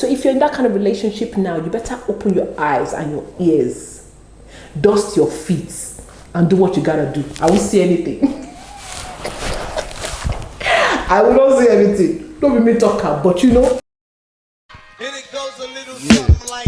So if you're in that kind of relationship now, you better open your eyes and your ears, dust your feet, and do what you gotta do. I won't see anything. I will not say anything. Don't be me talker, but you know. And it goes a little something like.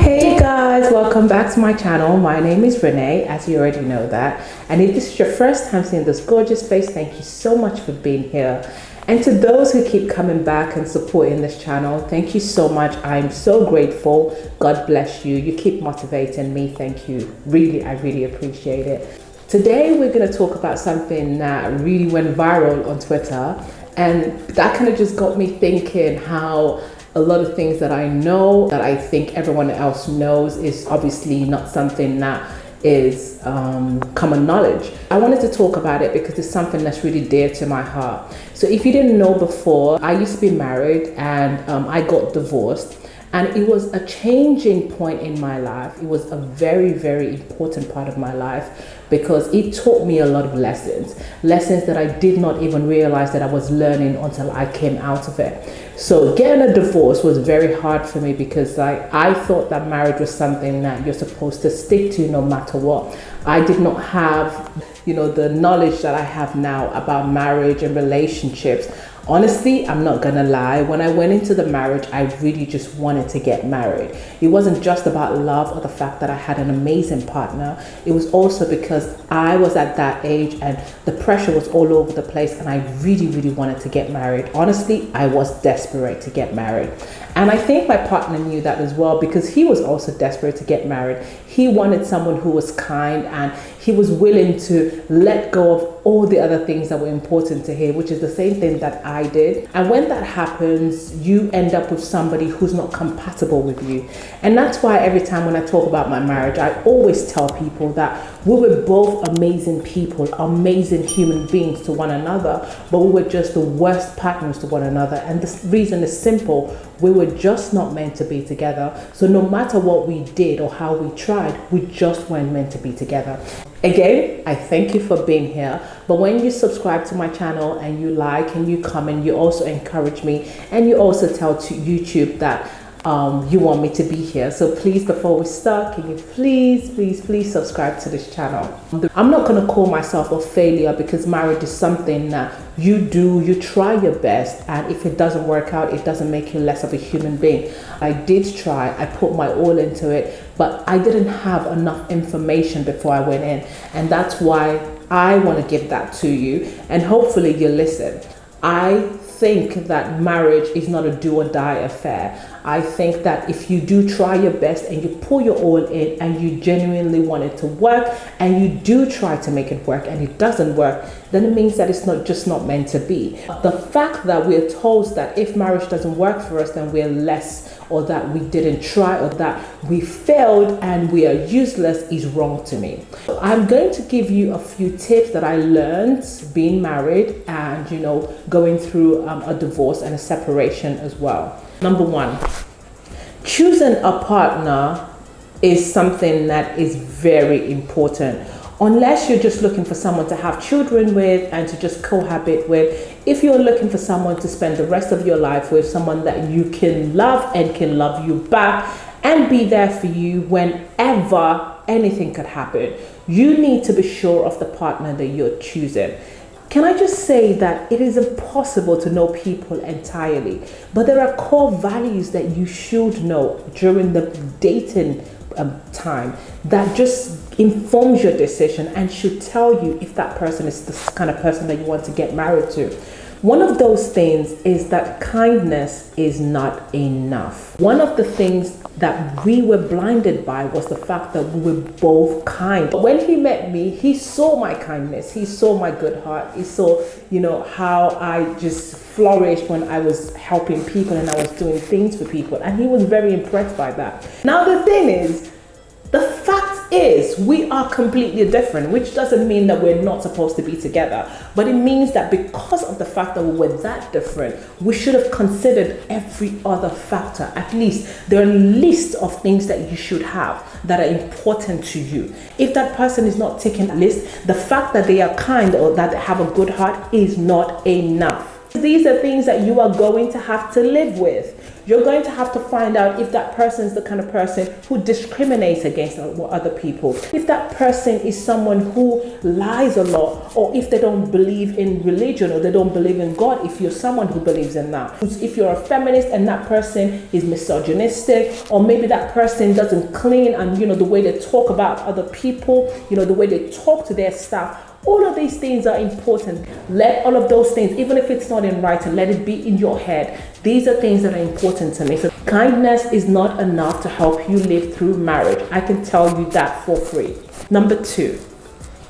Hey guys, welcome back to my channel. My name is Renee, as you already know that. And if this is your first time seeing this gorgeous face, thank you so much for being here. And to those who keep coming back and supporting this channel, thank you so much. I'm so grateful. God bless you. You keep motivating me. Thank you. I really appreciate it. Today, we're going to talk about something that really went viral on Twitter. And that kind of just got me thinking how a lot of things that I know, that I think everyone else knows, is obviously not something that is common knowledge. I wanted to talk about it because it's something that's really dear to my heart. So if you didn't know before, I used to be married and I got divorced, and it was a changing point in my life. It was a very, very important part of my life because it taught me a lot of lessons that I did not even realize that I was learning until I came out of it. So getting a divorce was very hard for me because I thought that marriage was something that you're supposed to stick to no matter what. I did not have, the knowledge that I have now about marriage and relationships. Honestly, I'm not gonna lie, when I went into the marriage, I really just wanted to get married. It wasn't just about love or the fact that I had an amazing partner. It was also because I was at that age and the pressure was all over the place, and I really, really wanted to get married. Honestly, I was desperate to get married. And I think my partner knew that as well because he was also desperate to get married. He wanted someone who was kind, and he was willing to let go of all the other things that were important to him, which is the same thing that I did. And when that happens, you end up with somebody who's not compatible with you. And that's why every time when I talk about my marriage, I always tell people that we were both amazing people, amazing human beings to one another, but we were just the worst partners to one another. And the reason is simple. We were just not meant to be together. So no matter what we did or how we tried, we just weren't meant to be together. Again, I thank you for being here. But when you subscribe to my channel and you like and you comment, you also encourage me, and you also tell to YouTube that you want me to be here. So please, before we start, can you please subscribe to this channel. I'm not going to call myself a failure because marriage is something that you try your best, and if it doesn't work out, it doesn't make you less of a human being. I did try, I put my all into it, but I didn't have enough information before I went in, and that's why I want to give that to you, and hopefully you listen. I think that marriage is not a do or die affair. I think that if you do try your best and you put your all in and you genuinely want it to work and you do try to make it work and it doesn't work, then it means that it's not meant to be. The fact that we're told that if marriage doesn't work for us, then we're less, or that we didn't try, or that we failed and we are useless, is wrong to me. I'm going to give you a few tips that I learned being married and going through a divorce and a separation as well. Number one, choosing a partner is something that is very important. Unless you're just looking for someone to have children with and to just cohabit with, if you're looking for someone to spend the rest of your life with, someone that you can love and can love you back and be there for you whenever anything could happen, you need to be sure of the partner that you're choosing. Can I just say that it is impossible to know people entirely, but there are core values that you should know during the dating time that just informs your decision and should tell you if that person is the kind of person that you want to get married to. One of those things is that kindness is not enough. One of the things that we were blinded by was the fact that we were both kind. When he met me, he saw my kindness, he saw my good heart, he saw, how I just flourished when I was helping people and I was doing things for people, and he was very impressed by that. Now the thing is, the fact is we are completely different, which doesn't mean that we're not supposed to be together, but it means that because of the fact that we were that different, we should have considered every other factor. At least there are lists of things that you should have that are important to you. If that person is not taking a list, the fact that they are kind or that they have a good heart is not enough. These are things that you are going to have to live with. You're going to have to find out if that person is the kind of person who discriminates against other people, if that person is someone who lies a lot, or if they don't believe in religion or they don't believe in God, if you're someone who believes in that. If you're a feminist and that person is misogynistic, or maybe that person doesn't clean, and the way they talk about other people, the way they talk to their staff, all of these things are important. Let all of those things, even if it's not in writing, let it be in your head. These are things that are important to me. So kindness is not enough to help you live through marriage. I can tell you that for free. Number 2,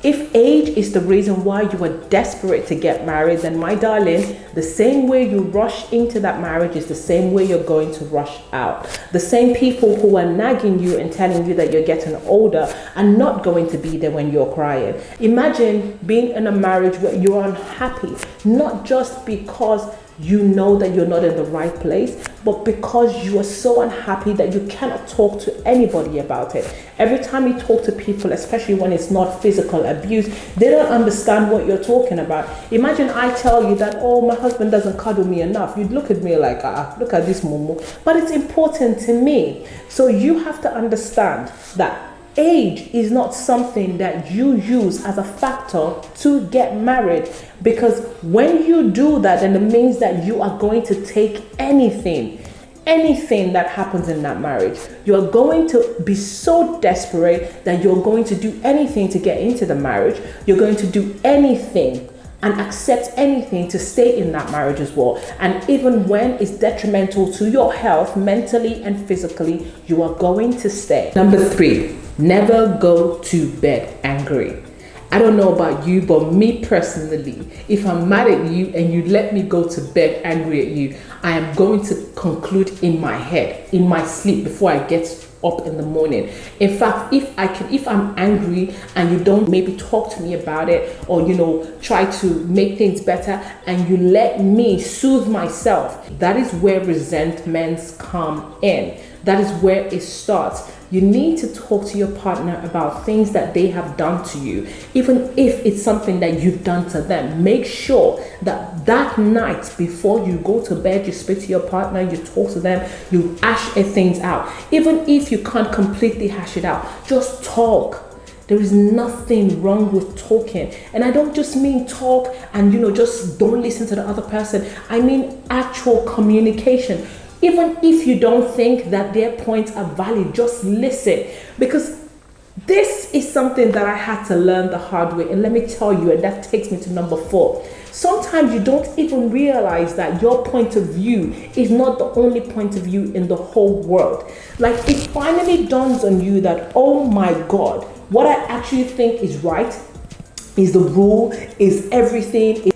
if age is the reason why you are desperate to get married, then my darling, the same way you rush into that marriage is the same way you're going to rush out. The same people who are nagging you and telling you that you're getting older are not going to be there when you're crying. Imagine being in a marriage where you're unhappy, not just because you know that you're not in the right place, but because you are so unhappy that you cannot talk to anybody about it. Every time you talk to people, especially when it's not physical abuse, they don't understand what you're talking about. Imagine I tell you that, oh, my husband doesn't cuddle me enough. You'd look at me like, look at this mumu. But it's important to me. So you have to understand that age is not something that you use as a factor to get married, because when you do that, then it means that you are going to take anything that happens in that marriage. You are going to be so desperate that you're going to do anything to get into the marriage. You're going to do anything and accept anything to stay in that marriage as well. And even when it's detrimental to your health, mentally and physically, you are going to stay. Number 3, never go to bed angry. I don't know about you, but me personally, if I'm mad at you and you let me go to bed angry at you, I am going to conclude in my head, in my sleep, before I get up in the morning. In fact, if I'm angry and you don't maybe talk to me about it, or try to make things better, and you let me soothe myself, that is where resentments come in. That is where it starts. You need to talk to your partner about things that they have done to you, even if it's something that you've done to them. Make sure that that night before you go to bed, you speak to your partner, you talk to them, you hash things out. Even if you can't completely hash it out, just talk. There is nothing wrong with talking. And I don't just mean talk and, just don't listen to the other person. I mean actual communication. Even if you don't think that their points are valid, just listen. Because this is something that I had to learn the hard way. And let me tell you, and that takes me to number 4. Sometimes you don't even realize that your point of view is not the only point of view in the whole world. Like, it finally dawns on you that, oh my God, what I actually think is right, is the rule, is everything,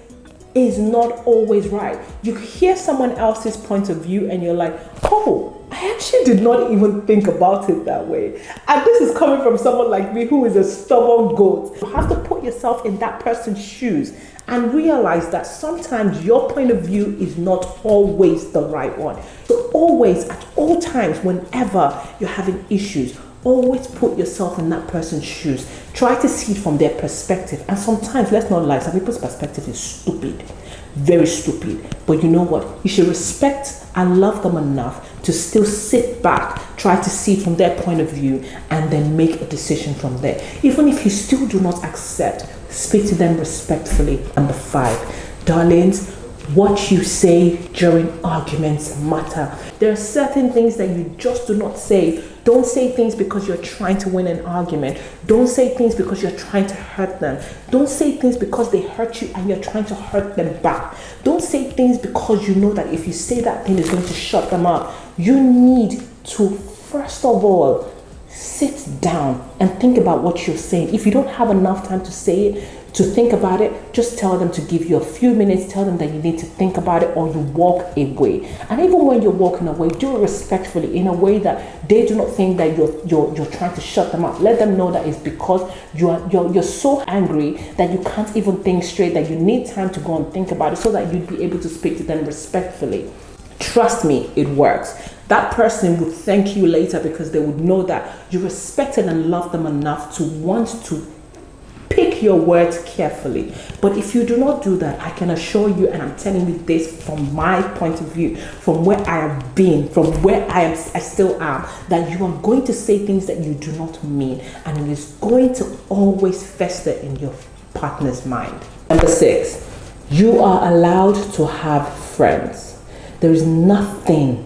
is not always right. You hear someone else's point of view and you're like, oh, I actually did not even think about it that way. And this is coming from someone like me who is a stubborn goat. You have to put yourself in that person's shoes and realize that sometimes your point of view is not always the right one. So always, at all times, whenever you're having issues, always put yourself in that person's shoes. Try to see it from their perspective. And sometimes, let's not lie, some people's perspective is stupid. Very stupid. But you know what? You should respect and love them enough to still sit back, try to see it from their point of view, and then make a decision from there. Even if you still do not accept, speak to them respectfully. Number 5, darlings, what you say during arguments matter. There are certain things that you just do not say. Don't say things because you're trying to win an argument. Don't say things because you're trying to hurt them. Don't say things because they hurt you and you're trying to hurt them back. Don't say things because you know that if you say that thing, it's going to shut them up. You need to, first of all, sit down and think about what you're saying. If you don't have enough time to say it, to think about it, just tell them to give you a few minutes. Tell them that you need to think about it, or you walk away. And even when you're walking away, do it respectfully, in a way that they do not think that you're trying to shut them up. Let them know that it's because you're so angry that you can't even think straight, that you need time to go and think about it, so that you'd be able to speak to them respectfully. Trust me, it works. That person would thank you later, because they would know that you respected and loved them enough to want to pick your words carefully. But if you do not do that, I can assure you, and I'm telling you this from my point of view, from where I have been, from where I still am, that you are going to say things that you do not mean, and it is going to always fester in your partner's mind. Number 6, you are allowed to have friends. There is nothing,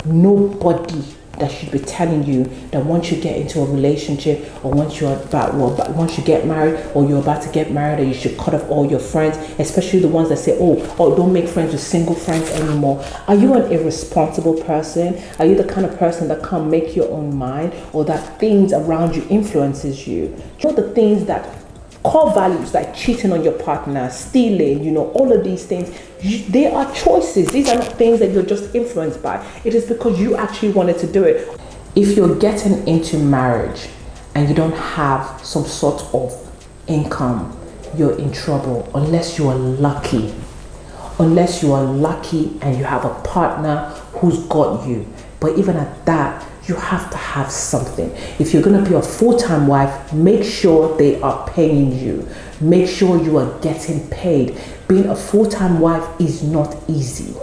nobody that should be telling you that once you get into a relationship, or once once you get married, or you're about to get married, that you should cut off all your friends, especially the ones that say, oh, don't make friends with single friends anymore. Are you an irresponsible person? Are you the kind of person that can't make your own mind, or that things around you influences you? You know, the things that core values, like cheating on your partner, stealing, all of these things, they are choices. These are not things that you're just influenced by. It is because you actually wanted to do it. If you're getting into marriage and you don't have some sort of income, you're in trouble, unless you are lucky. Unless you are lucky and you have a partner who's got you. But even at that, you have to have something. If you're going to be a full-time wife, make sure they are paying you. Make sure you are getting paid. Being a full-time wife is not easy.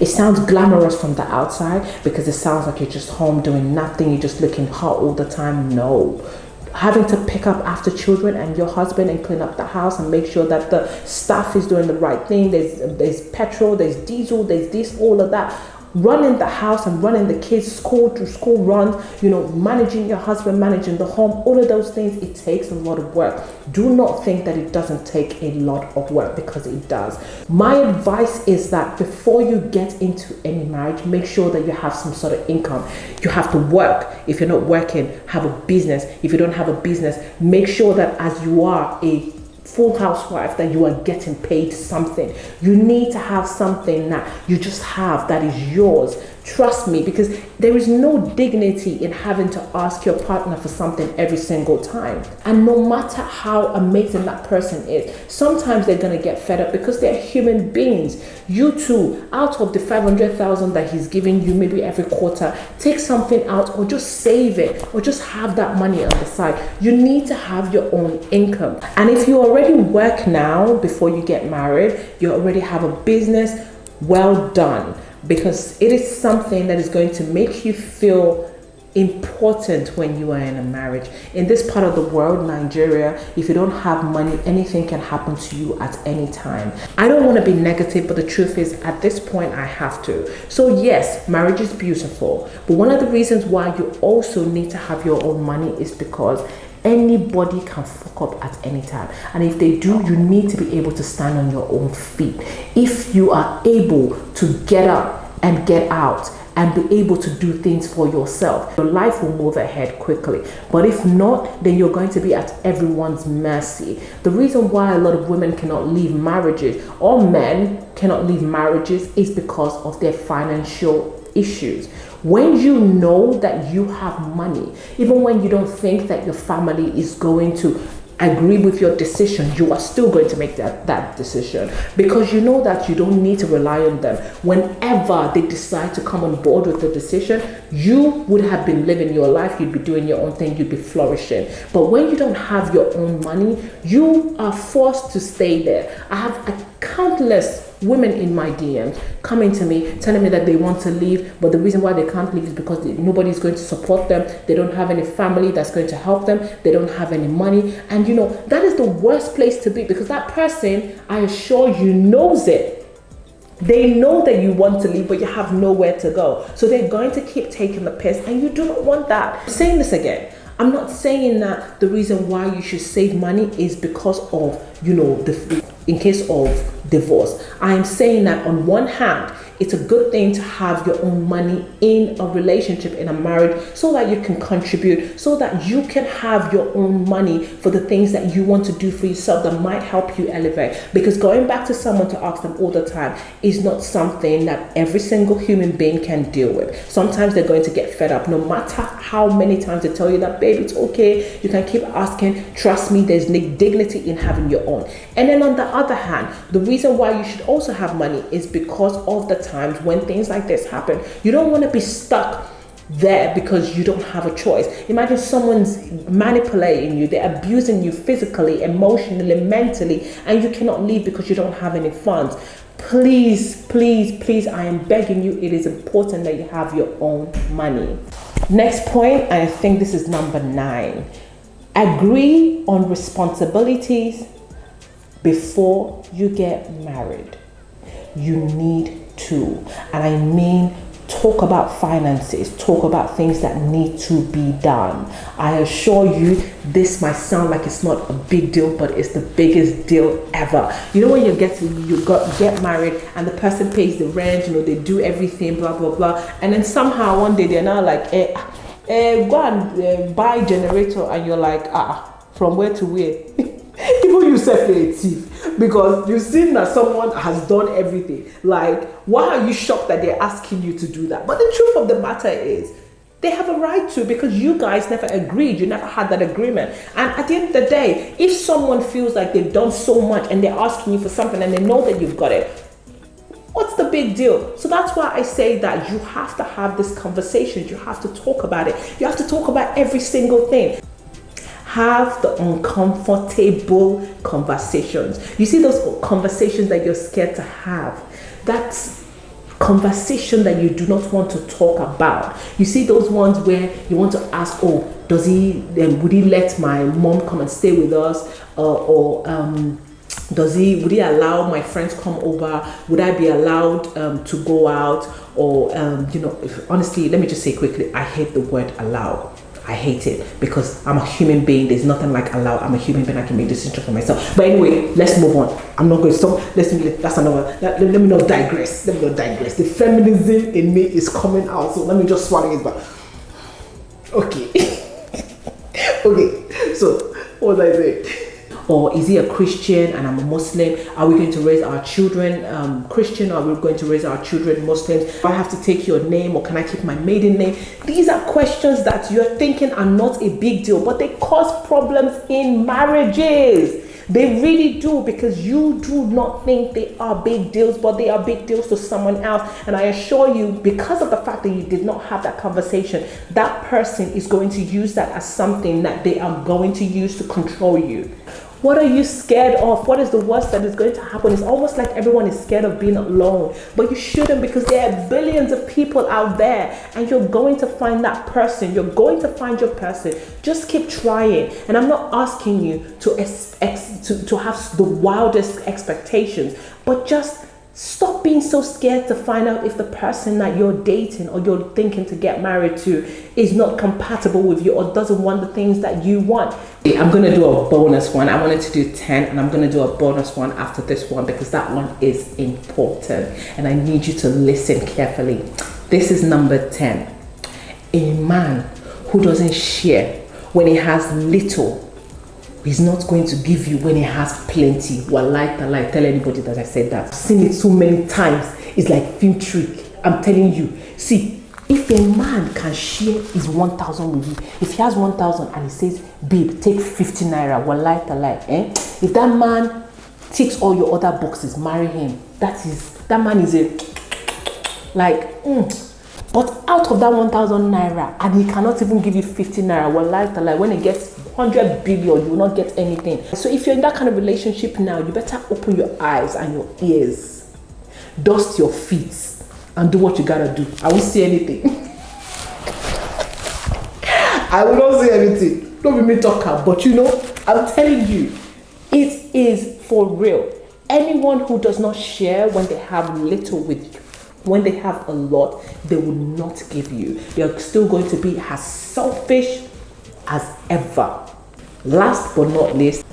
It sounds glamorous from the outside, because it sounds like you're just home doing nothing, you're just looking hot all the time. No. Having to pick up after children and your husband and clean up the house and make sure that the staff is doing the right thing. There's petrol, there's diesel, there's this, all of that. Running the house and running the kids' school runs, managing your husband, managing the home, all of those things, it takes a lot of work. Do not think that it doesn't take a lot of work, because it does. My advice is that before you get into any marriage, make sure that you have some sort of income. You have to work. If you're not working, have a business. If you don't have a business, make sure that as you are a full housewife, that you are getting paid something. You need to have something that you just have that is yours. Trust me, because there is no dignity in having to ask your partner for something every single time. And no matter how amazing that person is, sometimes they're going to get fed up, because they're human beings. You too, out of the 500,000 that he's giving you maybe every quarter, take something out, or just save it, or just have that money on the side. You need to have your own income. And if you already work now before you get married, you already have a business, well done. Because it is something that is going to make you feel important when you are in a marriage. In this part of the world, Nigeria, if you don't have money, anything can happen to you at any time. I don't want to be negative, but the truth is, at this point, I have to. So yes, marriage is beautiful. But one of the reasons why you also need to have your own money is because anybody can fuck up at any time, and if they do, you need to be able to stand on your own feet. If you are able to get up and get out and be able to do things for yourself, your life will move ahead quickly. But if not, then you're going to be at everyone's mercy. The reason why a lot of women cannot leave marriages, or men cannot leave marriages, is because of their financial issues. When you know that you have money, even when you don't think that your family is going to agree with your decision, you are still going to make that decision, because you know that you don't need to rely on them. Whenever they decide to come on board with the decision, you would have been living your life, you'd be doing your own thing, you'd be flourishing. But when you don't have your own money, you are forced to stay there. I have countless women in my DMs coming to me telling me that they want to leave, but the reason why they can't leave is because nobody is going to support them. They don't have any family that's going to help them. They don't have any money. And that is the worst place to be, because that person, I assure you, knows it. They know that you want to leave, but you have nowhere to go. So they're going to keep taking the piss, and you do not want that. I'm saying this again. I'm not saying that the reason why you should save money is because of, in case of divorce. I'm saying that on one hand, it's a good thing to have your own money in a relationship, in a marriage, so that you can contribute, so that you can have your own money for the things that you want to do for yourself that might help you elevate. Because going back to someone to ask them all the time is not something that every single human being can deal with. Sometimes they're going to get fed up, no matter how many times they tell you that, babe, it's okay, you can keep asking. Trust me, there's dignity in having your own. And then on the other hand, the reason why you should also have money is because of the times when things like this happen. You don't want to be stuck there because you don't have a choice. Imagine someone's manipulating you, they're abusing you physically, emotionally, mentally, and you cannot leave because you don't have any funds. Please, please, please, I am begging you, it is important that you have your own money. Next point, I think this is number 9. Agree on responsibilities before you get married. You need to, and I mean, talk about finances, talk about things that need to be done. I assure you, this might sound like it's not a big deal, but it's the biggest deal ever. You know, when you get married and the person pays the rent, you know, they do everything, blah blah blah, and then somehow one day they're now like, go and buy generator, and you're like, from where to where? Even you self a thief, because you've seen that someone has done everything. Like, why are you shocked that they're asking you to do that? But the truth of the matter is, they have a right to, because you guys never agreed. You never had that agreement. And at the end of the day, if someone feels like they've done so much and they're asking you for something and they know that you've got it, what's the big deal? So that's why I say that you have to have these conversations. You have to talk about it. You have to talk about every single thing. Have the uncomfortable conversations. You see those conversations that you're scared to have? That's conversation that you do not want to talk about. You see those ones where you want to ask, would he let my mom come and stay with us? Would he allow my friends come over? Would I be allowed to go out? Or, honestly, let me just say quickly, I hate the word allow. I hate it, because I'm a human being. There's nothing like allow. I'm a human being. I can make decisions for myself. But anyway, let's move on. I'm not going to stop. That's another. Let me not digress. The feminism in me is coming out. So let me just swallow it back. Okay. Okay. So what was I saying? Or is he a Christian and I'm a Muslim? Are we going to raise our children Christian, or are we going to raise our children Muslims? Do I have to take your name, or can I keep my maiden name? These are questions that you're thinking are not a big deal, but they cause problems in marriages. They really do, because you do not think they are big deals, but they are big deals to someone else. And I assure you, because of the fact that you did not have that conversation, that person is going to use that as something that they are going to use to control you. What are you scared of? What is the worst that is going to happen? It's almost like everyone is scared of being alone, but you shouldn't, because there are billions of people out there, and you're going to find that person. You're going to find your person. Just keep trying. And I'm not asking you to have the wildest expectations, but just stop being so scared to find out if the person that you're dating or you're thinking to get married to is not compatible with you, or doesn't want the things that you want. I'm going to do a bonus one. I wanted to do 10, and I'm going to do a bonus one after this one, because that one is important and I need you to listen carefully. This is number 10. A man who doesn't share when he has little, he's not going to give you when he has plenty. Wallahi, tell anybody that I said that. I've seen it so many times. It's like film trick. I'm telling you. See, if a man can share his 1,000 with you, if he has 1,000 and he says, babe, take 50 naira, wallahi, if that man ticks all your other boxes, marry him. That man is a But out of that 1,000 naira, and he cannot even give you 50 naira, wallahi, when he gets 100 billion, you will not get anything. So if you're in that kind of relationship now, you better open your eyes and your ears, dust your feet, and do what you gotta do. I won't see anything. I will not say anything. Don't be me talker, but I'm telling you, it is for real. Anyone who does not share when they have little with you, when they have a lot, they will not give you. You're still going to be as selfish as ever. Last but not least,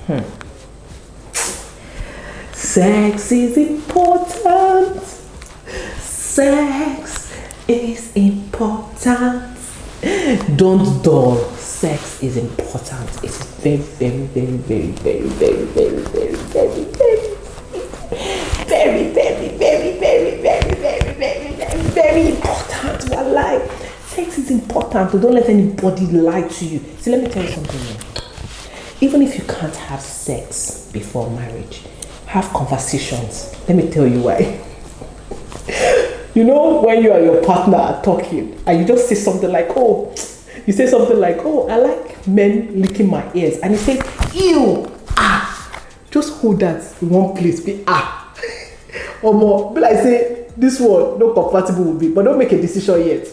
Sex is important. Sex is important. Don't dull. Sex is important. It's very, very, very, very, very, very, very, very, very, very, very, very, very, very, very, very, very, very, very important. Wallahi. Sex is important. So don't let anybody lie to you. See, let me tell you something. Even if you can't have sex before marriage, have conversations. Let me tell you why. You know, when you and your partner are talking and you just say something like, oh, I like men licking my ears. And you say, ew, ah. Just hold that in one place, be ah. Or more, be like, say, this one, not compatible with me, but don't make a decision yet.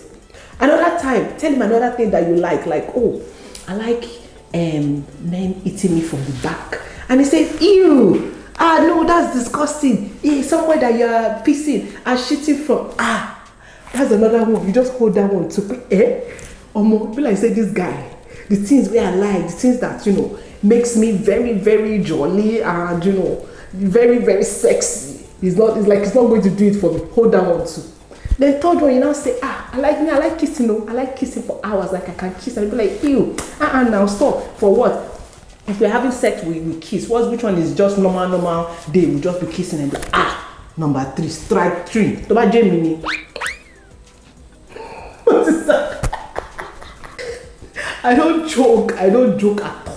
Another time, tell him another thing that you like, oh, I like men eating me from the back. And he says, ew, ah, no, that's disgusting. Yeah, somewhere that you're pissing and shitting from. Ah, that's another one. You just hold that one to or more. Be like, say, this guy, the things where I like, the things that, makes me very, very jolly and, very, very sexy. It's not going to do it for me. Hold that one too. Then third one, you now say, I like kissing, I like kissing for hours, like I can kiss, and be like, ew, now stop. For what? If we're having sex, we kiss. Which one is just normal day? We just be kissing and be number 3, strike 3. What is that? I don't joke at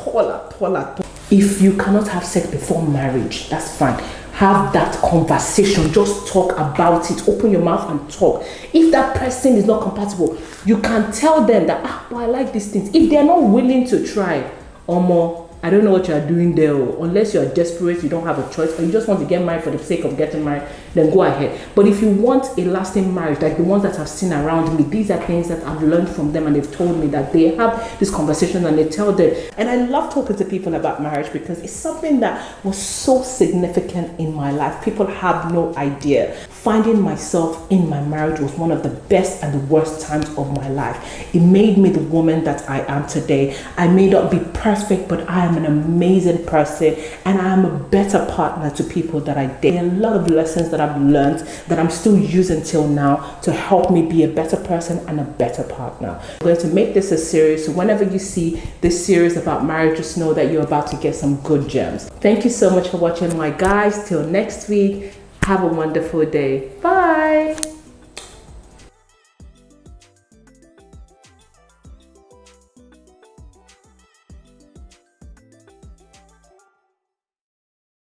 all. If you cannot have sex before marriage, that's fine. Have that conversation. Just talk about it. Open your mouth and talk. If that person is not compatible, you can tell them that, I like these things. If they're not willing to try, or more, I don't know what you're doing there. Unless you're desperate, you don't have a choice, or you just want to get married for the sake of getting married, then go ahead. But if you want a lasting marriage, like the ones that I've seen around me, these are things that I've learned from them, and they've told me that they have this conversation and they tell them. And I love talking to people about marriage because it's something that was so significant in my life. People have no idea. Finding myself in my marriage was one of the best and the worst times of my life. It made me the woman that I am today. I may not be perfect, but I am an amazing person, and I am a better partner to people that I date. There are a lot of lessons that I've learned that I'm still using till now to help me be a better person and a better partner. I'm going to make this a series, so whenever you see this series about marriage, just know that you're about to get some good gems. Thank you so much for watching, my guys. Till next week, have a wonderful day. Bye.